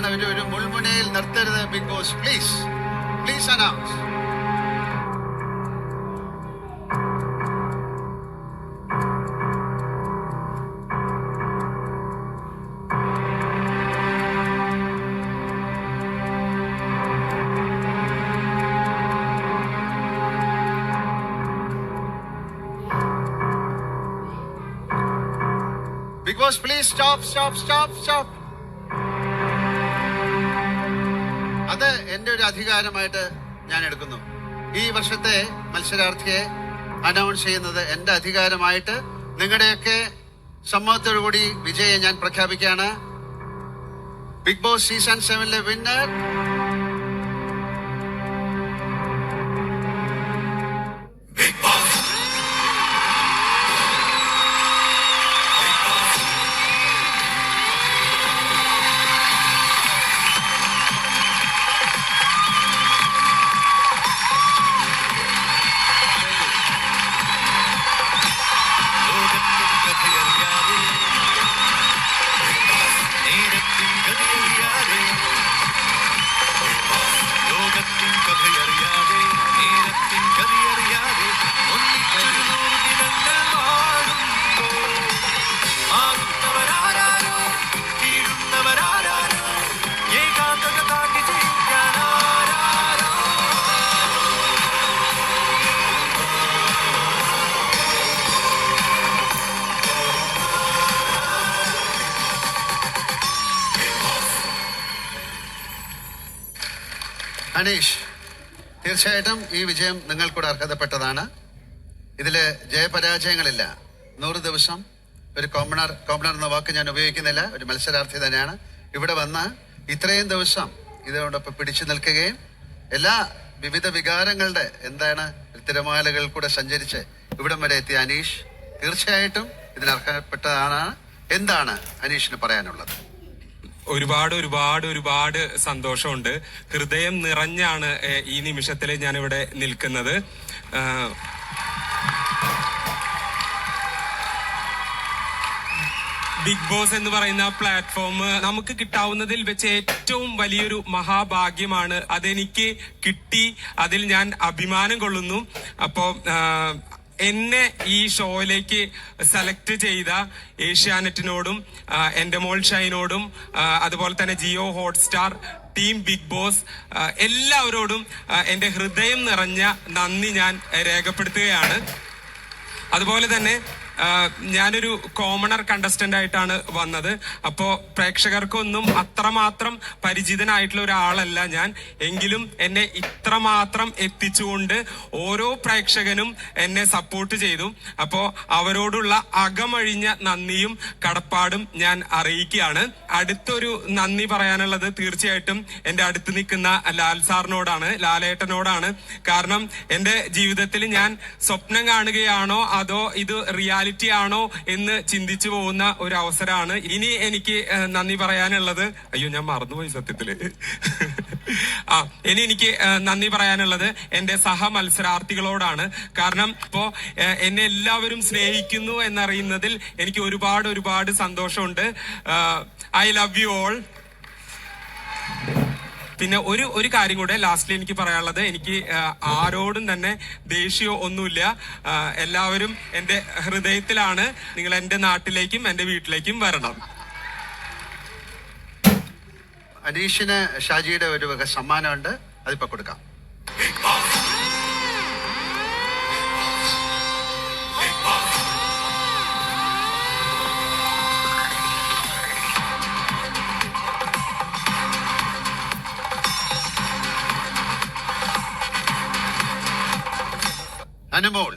ഒരു മുൾമുനയിൽ നിർത്തരുത് Big Boss. Please please announce. Big Boss, please stop. അത് എന്റെ ഒരു അധികാരമായിട്ട് ഞാൻ എടുക്കുന്നു. ഈ വർഷത്തെ മത്സരാർത്ഥിയെ അനൗൺസ് ചെയ്യുന്നത് എന്റെ അധികാരമായിട്ട് നിങ്ങളുടെയൊക്കെ സമ്മതത്തോടുകൂടി വിജയം ഞാൻ പ്രഖ്യാപിക്കുകയാണ്. Bigg Boss season 7 winner Aneesh, തീർച്ചയായിട്ടും ഈ വിജയം നിങ്ങൾക്കൂടെ അർഹതപ്പെട്ടതാണ്. ഇതില് ജയപരാജയങ്ങളില്ല. 100 ദിവസം ഒരു കോമണർ എന്ന വാക്ക് ഞാൻ ഉപയോഗിക്കുന്നില്ല, ഒരു മത്സരാർത്ഥി തന്നെയാണ്. ഇവിടെ വന്ന് ഇത്രയും ദിവസം ഇതോടൊപ്പം പിടിച്ചു നിൽക്കുകയും എല്ലാ വിവിധ വികാരങ്ങളുടെ തിരമാലകൾ കൂടെ സഞ്ചരിച്ച് ഇവിടം വരെ എത്തിയ അനീഷ് തീർച്ചയായിട്ടും ഇതിനർഹപ്പെട്ടതാണ്. എന്താണ് അനീഷിന് പറയാനുള്ളത്? ഒരുപാട് സന്തോഷമുണ്ട്. ഹൃദയം നിറഞ്ഞാണ് ഈ നിമിഷത്തിൽ ഞാനിവിടെ നിൽക്കുന്നത്. ബിഗ് ബോസ് എന്ന് പറയുന്ന പ്ലാറ്റ്ഫോം നമുക്ക് കിട്ടാവുന്നതിൽ വെച്ച് ഏറ്റവും വലിയൊരു മഹാഭാഗ്യമാണ്. അതെനിക്ക് കിട്ടി, അതിൽ ഞാൻ അഭിമാനം കൊള്ളുന്നു. അപ്പോ എന്നെ ഈ ഷോയിലേക്ക് സെലക്ട് ചെയ്ത ഏഷ്യാനെറ്റിനോടും എന്റെ മോൾ ഷൈനോടും അതുപോലെ തന്നെ Jio Hotstar team Bigg Boss എല്ലാവരോടും എന്റെ ഹൃദയം നിറഞ്ഞ നന്ദി ഞാൻ രേഖപ്പെടുത്തുകയാണ്. അതുപോലെ തന്നെ ഞാനൊരു കോമണർ കണ്ടസ്റ്റന്റ് ആയിട്ടാണ് വന്നത്. അപ്പോ പ്രേക്ഷകർക്കൊന്നും അത്രമാത്രം പരിചിതനായിട്ടുള്ള ഒരാളല്ല ഞാൻ. എങ്കിലും എന്നെ ഇത്രമാത്രം എത്തിച്ചുകൊണ്ട് ഓരോ പ്രേക്ഷകനും എന്നെ സപ്പോർട്ട് ചെയ്തു. അപ്പോ അവരോടുള്ള അകമഴിഞ്ഞ നന്ദിയും കടപ്പാടും ഞാൻ അറിയിക്കുകയാണ്. അടുത്തൊരു നന്ദി പറയാനുള്ളത് തീർച്ചയായിട്ടും എന്റെ അടുത്ത് നിൽക്കുന്ന ലാൽ സാറിനോടാണ്, ലാലേട്ടനോടാണ്. കാരണം എന്റെ ജീവിതത്തിൽ ഞാൻ സ്വപ്നം കാണുകയാണോ അതോ ഇത് റിയാലിറ്റി ആണോ എന്ന് ചിന്തിച്ചു പോകുന്ന ഒരു അവസരമാണ്. ഇനി എനിക്ക് നന്ദി പറയാനുള്ളത്, അയ്യോ ഞാൻ മറന്നുപോയി സത്യത്തില്. ഇനി എനിക്ക് നന്ദി പറയാനുള്ളത് എന്റെ സഹ മത്സരാർത്ഥികളോടാണ്. കാരണം ഇപ്പോ എന്നെ എല്ലാവരും സ്നേഹിക്കുന്നു എന്നറിയുന്നതിൽ എനിക്ക് ഒരുപാട് സന്തോഷമുണ്ട്. I love you all. പിന്നെ ഒരു കാര്യം കൂടെ ലാസ്റ്റിൽ എനിക്ക് പറയാനുള്ളത്, എനിക്ക് ആരോടും തന്നെ ദേഷ്യമോ ഒന്നുമില്ല. എല്ലാവരും എന്റെ ഹൃദയത്തിലാണ്. നിങ്ങൾ എന്റെ നാട്ടിലേക്കും എന്റെ വീട്ടിലേക്കും വരണം. അനീഷിന് ഷാജിയുടെ ഒരു വക സമ്മാനമുണ്ട്, അതിപ്പോ കൊടുക്കാം. അനുമോൾ,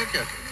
okay.